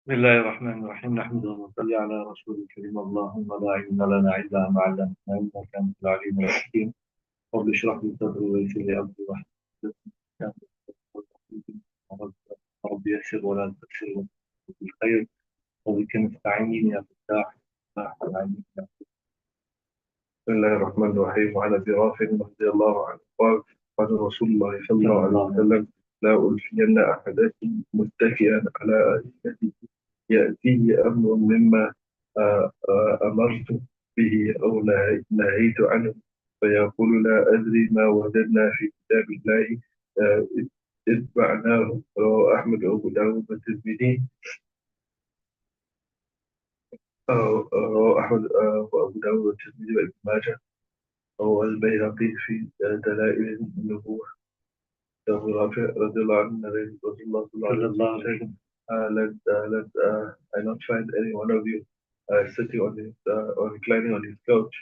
بسم الله الرحمن الرحيم نحمده ونصلي على رسول الكريم اللهم لا علم لنا إلا ما علمتنا إنك أنت العليم الحكيم رب اشرح لي صدري ويسر لي أمري واحلل عقدة رب يسر ولا تكسر وانت بالخير وبك نستعين يا فتاح فتاح العليم بسم الله الرحمن الرحيم وعن أبي رافع رضي الله عنه قال قال رسول الله صلى الله عليه وسلم لا ألفين أحدكم متكئا على أريكته يأتيه أمر مما أمرت به أو نهيت عنه فيقول لا أدري ما وجدنا في كتاب الله آه، اتبعناه رواه أحمد وأبو داود والترمذي رواه أحمد وأبو داود والترمذي وابن ماجه والبيهقي في دلائل النبوة أبو رافع رضي الله عنه narrated Rasulullah sallallahu alaihi wasallam I not find any one of you sitting on his or reclining on his couch.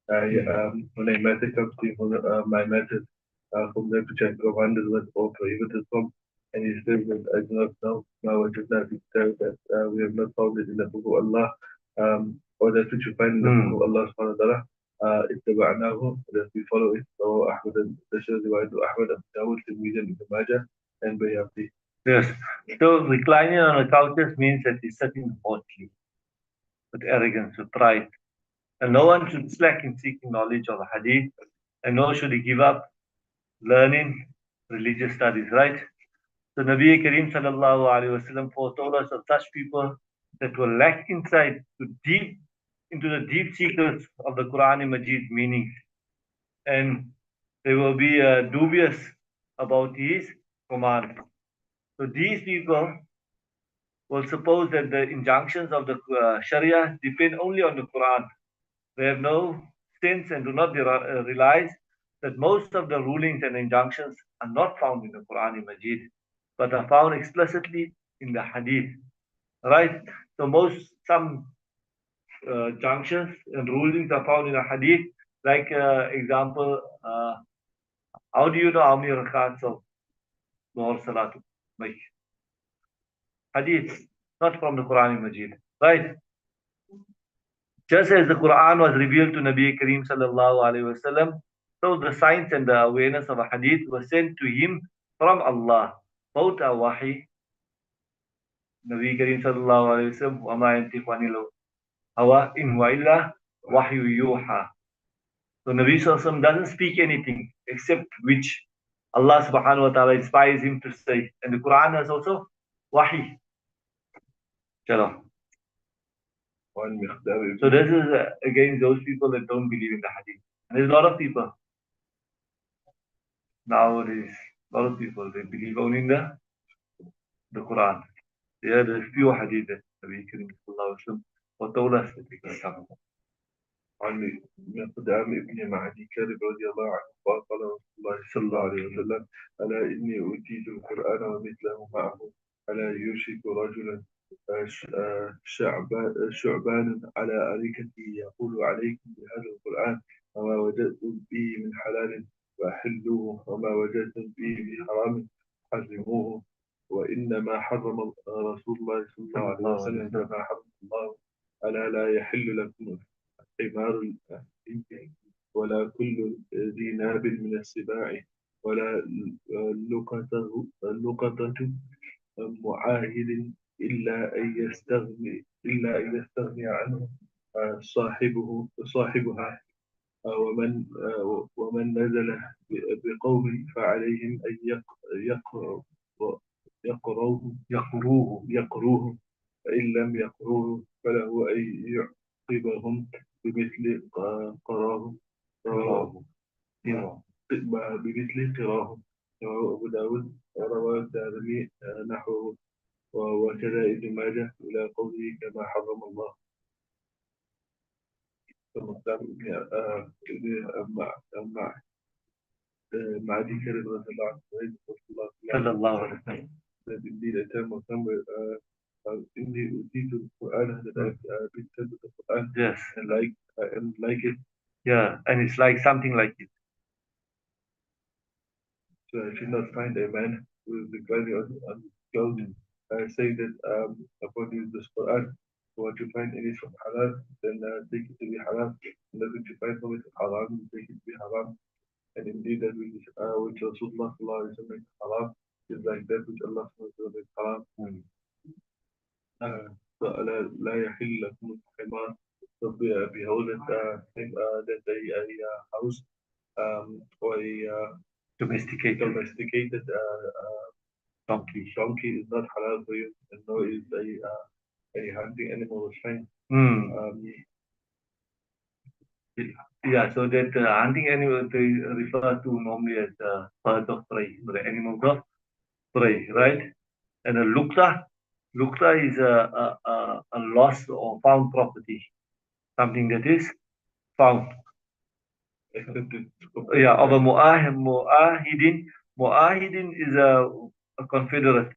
When a matter comes to him, my matters from that which I commanded with or prohibited from, and he says that I do not know, now I just not that we have not found it in the book of Allah, or that which you find in the book of Allah subhanahu wa ta'ala. اتبعناه that we follow it رواه أحمد التشهد رواية أحمد أبو داود تلميذ ابن ماجه and بيهقي. Yes. So reclining on a couches means that he's sitting haughtily, with arrogance, with pride. And no one should slack in seeking knowledge of the hadith, and nor should he give up learning religious studies, right? So Nabi Kareem sallallahu alayhi wasallam foretold us of such people that will lack insight into the deep secrets of the Quran and Majid meanings, and they will be dubious about his command. So these people will suppose that the injunctions of the Sharia depend only on the Quran. They have no sense and do not realize that most of the rulings and injunctions are not found in the Quran and Majid, but are found explicitly in the Hadith. Right? So some junctions and rulings are found in the Hadith. Like example, how do you know how many rakats of Dhuhr Salat make? Hadith, not from the Quran and Majid. Right? Just as the Quran was revealed to Nabi Kareem sallallahu alaihi wasallam, so the science and the awareness of a hadith was sent to him from Allah. Both are wahi. Nabi Kareem sallallahu alaihi wasallam, وَمَا يَنْتِقُ عَنِ الْهَوَىٰ إِنْ هُوَ إِلَّا وَحْيٌ يُوحَىٰ. So Nabi sallallahu alaihi wasallam doesn't speak anything except which Allah subhanahu wa ta'ala inspires him to say. And the Quran is also wahi. Chalo. So this is against those people that don't believe in the hadith. And there's a lot of people nowadays, a lot of people, they believe only in the Quran. Yeah, there's few hadith that Nabi Karim sallallahu alaihi wasallam told us that we can come. عن مقدام ابن معدي كارب رضي الله عنه قال قال رسول الله صلى الله عليه وسلم ألا إني أوتيت القرآن ومثله معه ألا يوشك رجلا شعبان على أريكته يقول عليكم بهذا القرآن وما وجدتم به من حلال فأحلوه وما وجدتم به من حرام حرموه وإنما حرم رسول الله صلى الله عليه وسلم كما حرم الله ألا لا يحل لكم حمار الإنس ولا كل ذي ناب من السباع ولا لقطة معاهد إلا أن يستغني عنه صاحبها ومن نزل بقوم فعليهم أن يقروه فإن لم يقروه فله أن يعقبهم بمثل قراهم رواه أبو داود ورواه الدارمي نحوه وكذا ابن ماجه إلى قوله كما حرم الله مع ذكر رضي الله عنه صلى الله عليه وسلم indeed a term of somewhere إني أوتيت القرآن that I've been sent with the Quran yes and like it yeah and it's like something like it so I should not find a man who is reclining on clothing say that according to this Quran, what you find it is from halal, then take it to be halal. And that which you find from it haram, take it to be haram. And indeed, that which Rasulullah sallallahu alaihi wasallam makes haram is like that which Allah subhanahu wa ta'ala makes haram. فلا لا يحل لكم الحمار. So behold that a house or a domesticated donkey is not halal for you, and nor is a hunting animal was fine. Yeah, so that hunting animal they refer to normally as birds of prey, the animals of prey, right? And a lukta is a lost or found property, something that is found. Yeah, of a mu'ahidin. Mu'ahidin is a confederate,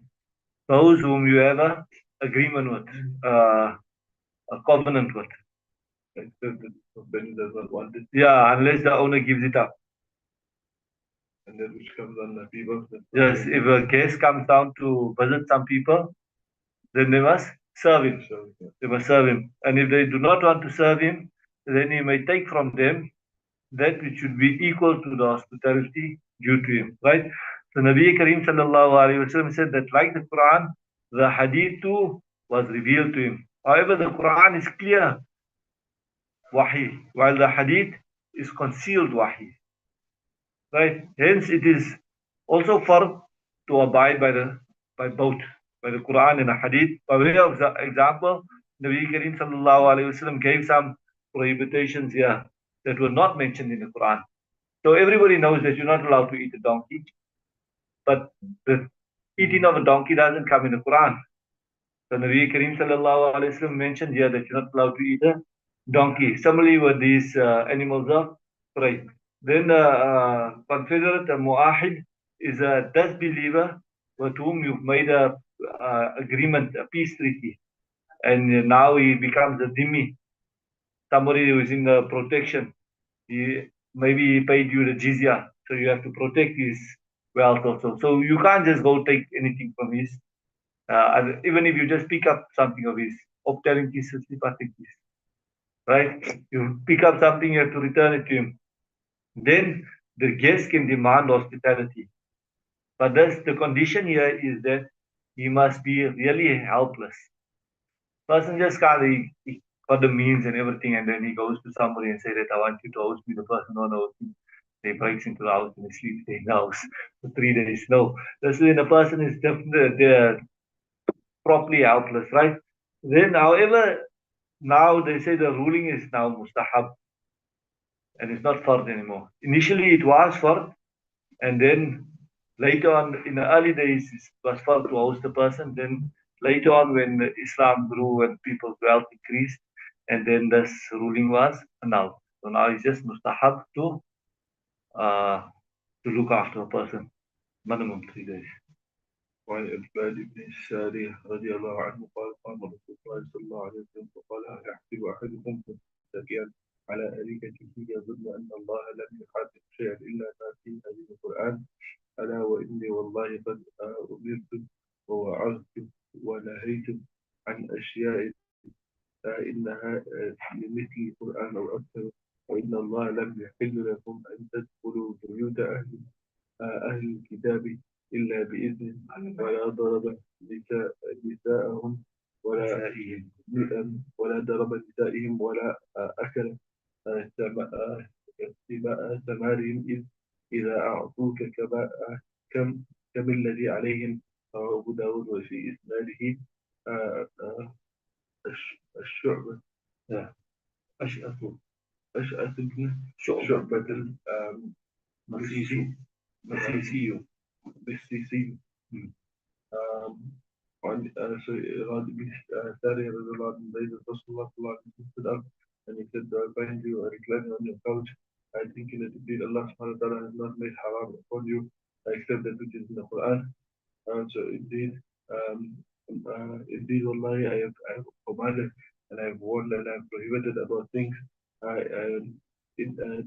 those whom you have a agreement with, a covenant with. Except that the Ben does not want it. Yeah, unless the owner gives it up. And that which comes on the people. Yes, if a guest comes down to visit some people, then they must serve him. They must serve him. And if they do not want to serve him, then he may take from them that which should be equal to the hospitality due to him. Right? So Nabi Kareem sallallahu alayhi wasallam said that like the Quran, the Hadith too was revealed to him. However, the Quran is clear wahi, while the Hadith is concealed wahi. Right? Hence, it is also fard to abide by both, by the Quran and the Hadith. By way of example, Nabi Kareem sallallahu alayhi wasallam gave some prohibitions here that were not mentioned in the Quran. So everybody knows that you're not allowed to eat a donkey, but the eating of a donkey doesn't come in the Quran. So Nabi Kareem sallallahu alayhi wasallam mentioned here that you're not allowed to eat a donkey. Similarly with these animals of prey. Then the confederate, a mu'ahid, is a disbeliever with whom you've made a agreement, a peace treaty. And now he becomes a dhimmi, somebody who is in the protection. Maybe he paid you the jizya, so you have to protect his wealth also. So you can't just go take anything from his, even if you just pick up something of his, right? You pick up something, you have to return it to him. Then the guest can demand hospitality. But the condition here is that he must be really helpless. Person just can't, he got the means and everything, and then he goes to somebody and say that I want you to host me. The person don't host me. They breaks into the house and they sleep in the house for 3 days. No, that's when the person is definitely they're properly helpless, right? Then, however, now they say the ruling is now mustahab and it's not fard anymore. Initially, it was fard, and then later on, in the early days, it was fard to host the person. Then later on, when Islam grew and people's wealth increased, and then this ruling was annulled. So now it's just mustahab to look after a person, minimum 3 days. وعن عباد بن الشاريح رضي الله عنه قال قام رسول الله صلى الله عليه وسلم فقال هل يحسب أحدكم متكئا على أريكته يظن أن الله لم يحدث شيئا إلا ما في هذه القرآن ألا وإني والله قد أمرت ووعظت ونهيت عن أشياء إنها لمثل القرآن أو أكثر وإن الله لم يحل لكم أن تدخلوا بيوت أهل الكتاب إلا بإذن ولا ضرب نساءهم ولا ضرب نسائهم ولا أكل ثمارهم إذا أعطوك كم الذي عليهم أبو داود وفي إسناده الشعبة أشعث بن شعبة مسيسي وعن غاد بن ساري رضي الله عنه بين رسول الله صلى الله عليه وسلم and he said I find you reclining on your couch I think that indeed Allah subhanahu wa ta'ala has not made haram upon you except that which is in the Quran so indeed wallahi I have commanded and I have warned and I have prohibited about things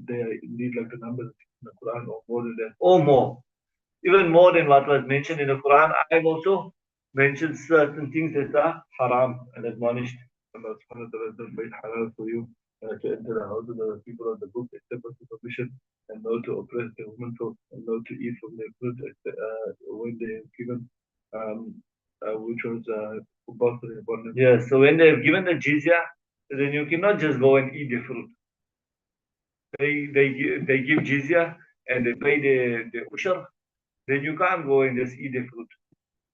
they are indeed like the numbers in the Quran or more than that or more even more than what was mentioned in the Quran. I have also mentions certain things that are haram and admonished. Allah subhanahu wa ta'ala has made halal for you to enter the house of the people of the book except with permission, and not to oppress the women folk, and not to eat from their fruit when they have given, um, which was compulsory upon them. Yes, so when they have given the jizya, then you cannot just go and eat the fruit. They give jizya and they pay the ushar, then you can't go and just eat the fruit.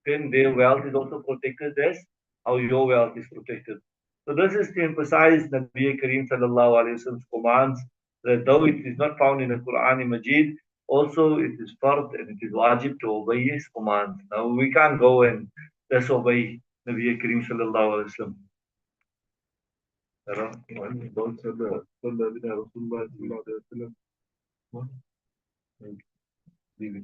Then their wealth is also protected as how your wealth is protected. So this is to emphasize Nabi Kareem sallallahu alayhi wasallam's commands that though it is not found in the Quran Majid, also it is fard and it is wajib to obey his commands. Now we can't go and disobey Nabi Kareem sallallahu alayhi wasallam. وأن الله صلى بنا رسول الله صلى الله عليه وسلم. Leave it.